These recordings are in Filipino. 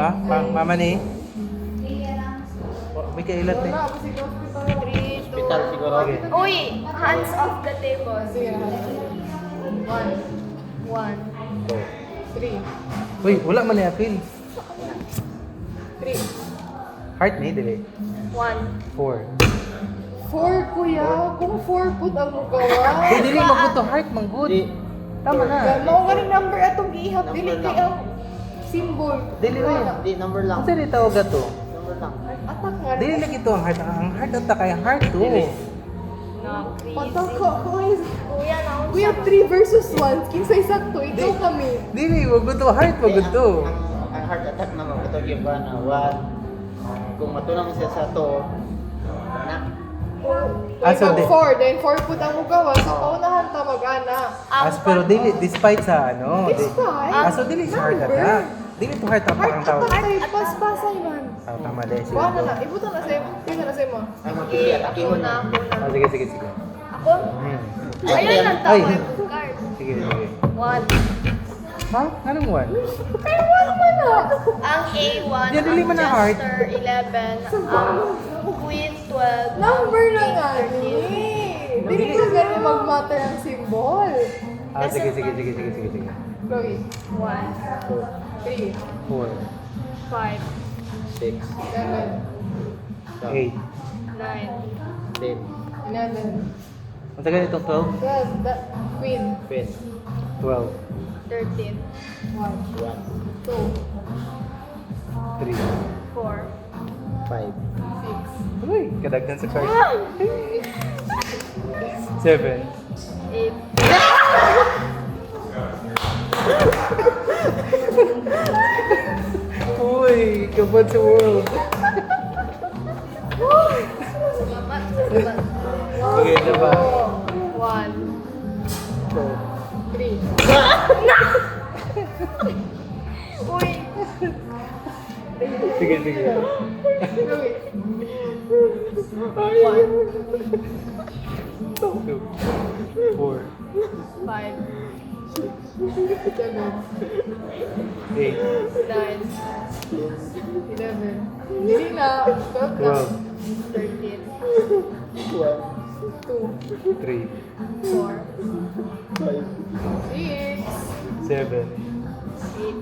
Ha? Mama ni? May kailat eh. Wala, kasi hospital. 3, 2, Hospital siguro. Okay. Uy! Hands off the table. Sige na. 1, 1. 3, Uy, wala man i-appeal. 3. Heart ni, dili. 1. 4. 4 kuya, kung 4 put ang gawa. Eh, dili magud to heart, manggod. Di. Tama na. Mao nga ning number atong ihap, Number dili kay lang. ang symbol. Dili uy. Di, number lang. Ang sari tawag to. Number lang. Atak nga. Dili lagi to ang heart. Ang heart at kay heart to. Dili. No, Patak crazy. ko, guys. Kuya, naunsa. We have 3 versus 1. Kinsay sakto, ikaw kami. Dili, wag to heart, wag Di, to. ang heart attack naman ito yung ba na 1. Kung matulang siya sa to, na. So, Pag 4, then 4 put ang gawa. So, paunahan ta mag-ana. Pero dili, despite sa ano. Despite? So dili sa heart Number. attack. Dili to heart attack ang tawag. Atak tayo, paspasay man. Oh, tama din. Sige. Buwan na na, ibutan na sa'yo. Tingnan na sa'yo mo. Ay, mag-i-atake Ako mo na, na. ako na. Oh, sige, sige, sige. Ako? Hmm. Ayun lang Ay. tawag card. Sige, sige. 1. Ha? Anong one? Pero wala man na. Ang A1, Yan, dili ang man na heart. Jester 11, ang Queen 12, Number na King nga 13. ni. Dili ko ganyan mag-matter ang symbol. Sige, sige, sige, sige, sige, sige. Chloe, 1, 3, 4, 5, 6, 7, 8. 9, 10, 11, Ang tagal itong 12? 12, Queen, 10, 12, 13, 1, 1, 2, 3. 4, 5, 6, Uy, kadagdan sa card. 7. 8, Uy, kabad sa world. salamat, salamat. Okay, diba? 1, 3, uy, Sige, sige. Chloe, 2, 4, 5, 7, 8, 9, 11, hindi na, 12 na, 13, 2, 3, 4, 6, 7. 8,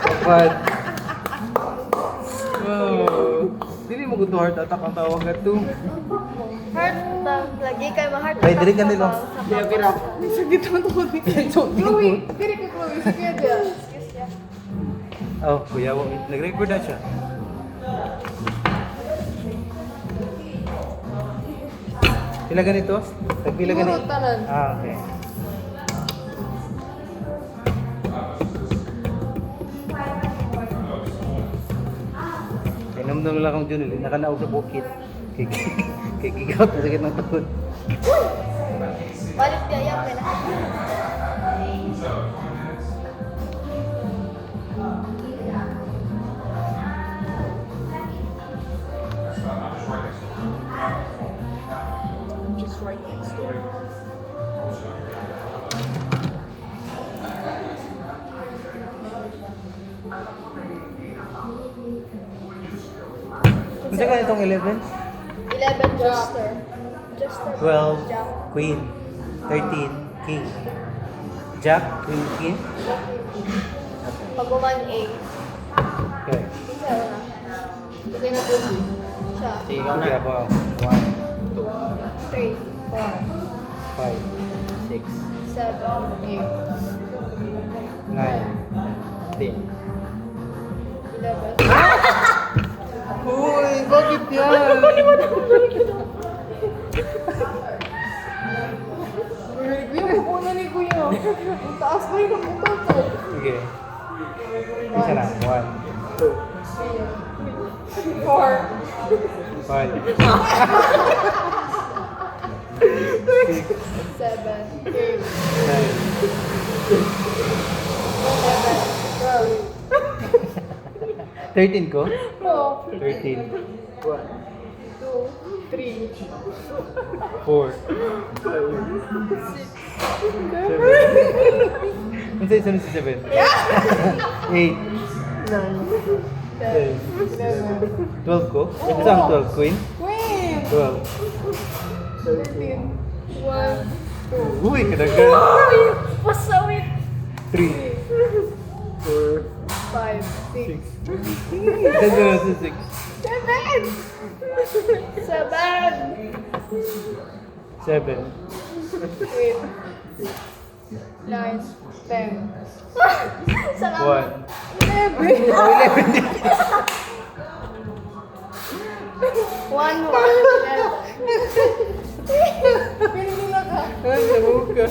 Kapad. Oh. Dili mo gusto heart attack ang tawag na to. heart attack. Lagi kayo ma-heart Ay, attack dili ka sa nila. bawah, sa Di, okay bawah. na. sa gitna to ni Chloe, dili ka Chloe, sige dyan. Excuse ya. Oh, kuya, nag-record na siya. Pila ganito? Tagpila Puro ganito? tanan. Okay. Inom-nom lang akong Junil, nakanaog sa bukit. Kay gigaw sa sakit ng tuhod. Balik kaya pa na. Just right next door. Ano sa ganitong 11? 11 Jester. Jester. 12, Jack. Queen. 13, King. Jack, Queen, King. Paguman A. Okay. Isa na. Kasi na Chloe. Siya. Sige, ikaw Okay na. ako. 1, 3, 4, 5, 6, 7, 8, 9. 10. 11. Uy, bakit yan? Kuya, pupunan ni Kuya. Ang taas ba yung napunta ko? Sige. Isa na. 1, 4, 5, 7, 8, 9. 11, 13 ko? 12, 13, 2, 3, 4, 7, 7, Ano sa'yo sunod si 7? 8. 10. 12 ko? Saan 12? Queen? Queen! 12. 13. 1, 2. Uy, kadagan. Pasawit. 3. 4. 5, 6. Kadagan na sa 6. 7. 8, 9, 10. 1. Salamat. 11. Oh, 11 din. 1, 1. Pinili na ka. Ay, sabog ka.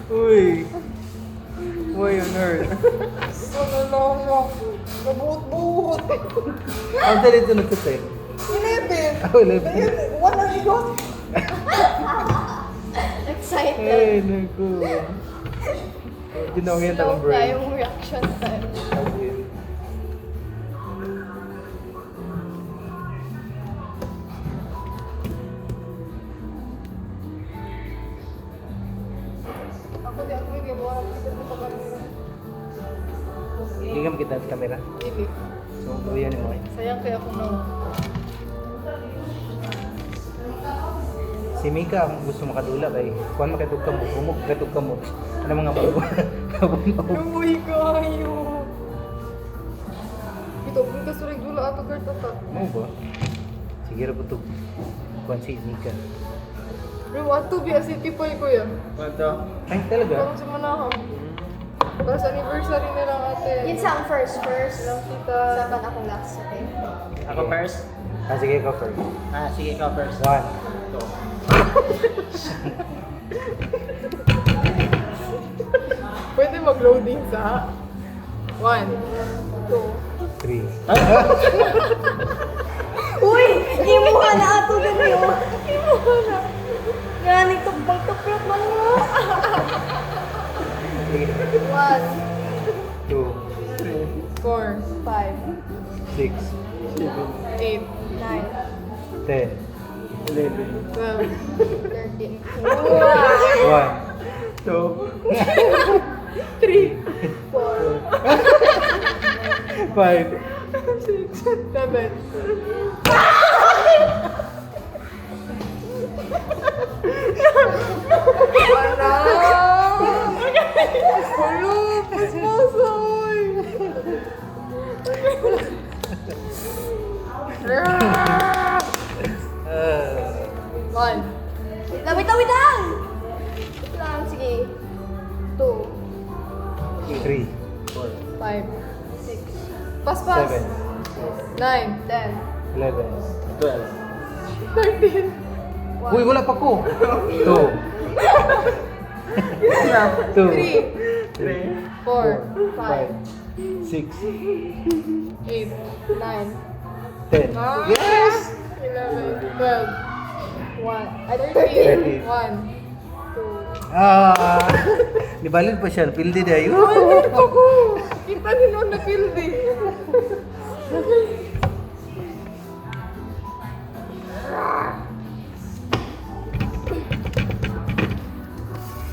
Uy. Why on earth? Ano lang mo? Nabuot-buot. Ang dali sunod sa 10. 11. Oh, 11. One na ikot. Excited. Ay, naku. Ginawin Slow akong pa brain. yung reaction time. Okay. Ako di ako hindi mo alam kasi ito pa Hindi ka makita sa camera. Hindi. So, uyan mo eh. Sayang kaya ako na. Si Mika ang gusto makadula kay kuan makatug ka mo, bumog katug ka mo. Ano mga bago? Uy, kayo. Ito, kung kasulig dula ato kartata. Mo ba? Sige ra putug. Kuan si Mika. Pero want to be a city boy ko yan. Kwanto? Ay, talaga? Parang si Manahang. Tapos anniversary nila ate. Yun sa ang first. Lang kita. Saban ako last. Okay. Ako first? Ah, sige ka first. Ah, sige, ikaw first. 1. Pwede mag-loading sa 1, 2. 3. Uy! Imuha na ato din yun. Imuha na. Galing tumpang-tuplot man mo. 1, 2, 4, 5, 6, 8, 9, 10, 12. 13. 1, 2, 3, 4, 5, 7. Hello! Pasmasoy! One. Wait lang, wait lang! Wait lang, sige. 2, 3, 5, 6, Paspas. 7, 9, 10, 11. 12. 13. Uy, wala pa ko. 2, 2, 3, 4, 5, 6, 8, 9, 10. Yes! 11, 12, 1, 13, 1. 2, Ah! Nibalid pa siya. Pildi na yun. Ako! Kita nila na pildi.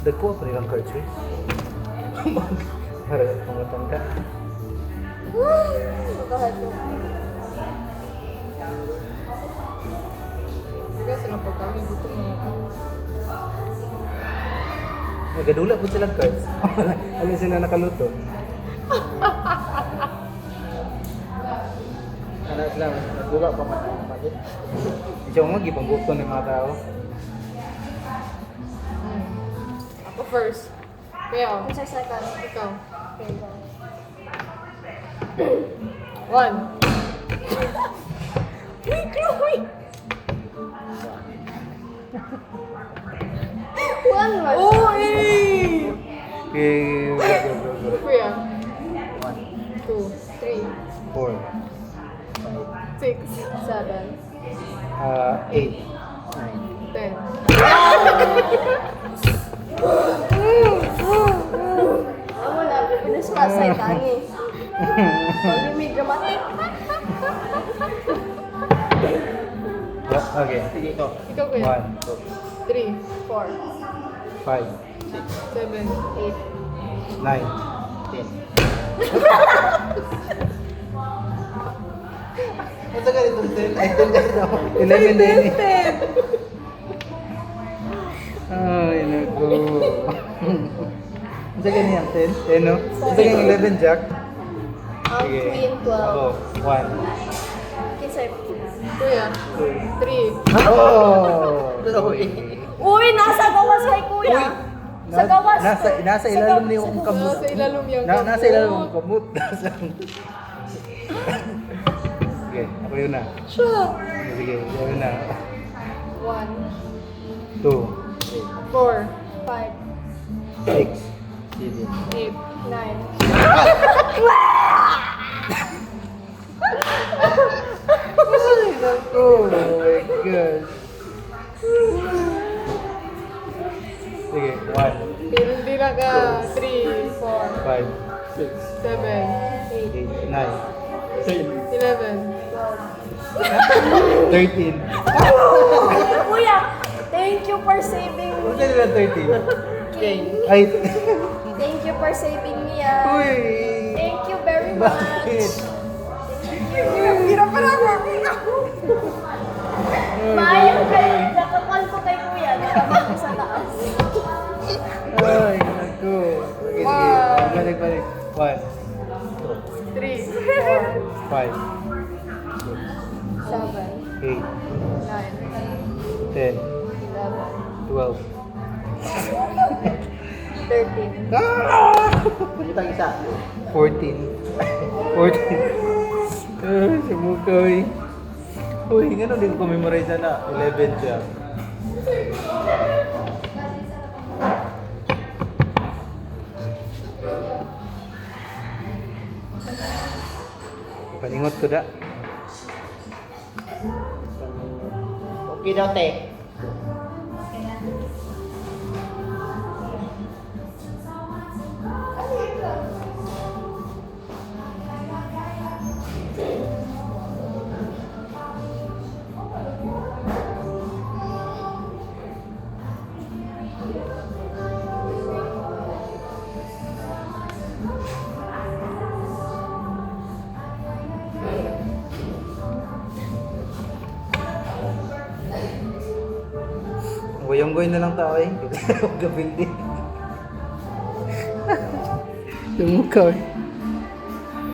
Dagko pa rin ang cards eh. Para pangutang ka. Sige, sila pagkain. Gutom na ako. Nagadula po silang cards. Ano sila nakaluto? Ano lang, nagbuka pa man ang kapatid. Siya mga gipanggutom ng mga tao. Ako first. Kaya, Kung sa second. ikaw. Okay, go. 1. Uy, Chloe! 1, 1. Oh, eh! Okay, go, go. Kuya. 1, 2, 3, 4, 6, 7, 8, 10. Ako na, pinuspasay tangi. Pag may dramatic. Okay. sige ikaw. Ikaw kuya. 1, 3, 4, 5, 7, 8. 9, 10. Ito ganito 10. Ay, 10 kasi ako. 11 din eh. 10. Ay, naku. Ang saga niya, 10? 10, no? Ang saga yung 11, Jack? Sige. Queen, 12. Ako, 1. Kisay. Kuya, 3. Oh! Uy, nasa gawas kay kuya. Sa gawas. Nasa ilalim niyo yung kamot. Nasa ilalim yung Nasa ilalim yung kamot. Sige, ako yun na. Siya. Sige, ako yun na. 1, 2, 4, 5, 6, 8. 9. oh my God. Sige, 1, Hindi na ka. 3, 4, 5, 7, 8, 9, 11. 13. Kuya, thank you for saving Huwag me. ka nila 13. Ay, Thank you for saving me. Ah. uy! Thank you very much. Bakit? Hirap pa na ako. Mayang kay nakapal ko kay kuya. Nakapal ko sa taas. Ay, naku. Sige, sige. Balik. 1, 3, 5, 7, 8, 10, 12. 13. Butang isa. 14. 14. Sumukaw eh. Uy, gano'n din ko memorize na. 11 siya. Paningot ko da. Okay daw, te. Goyong-goy na lang tao eh. Huwag ka building. Sumukaw eh.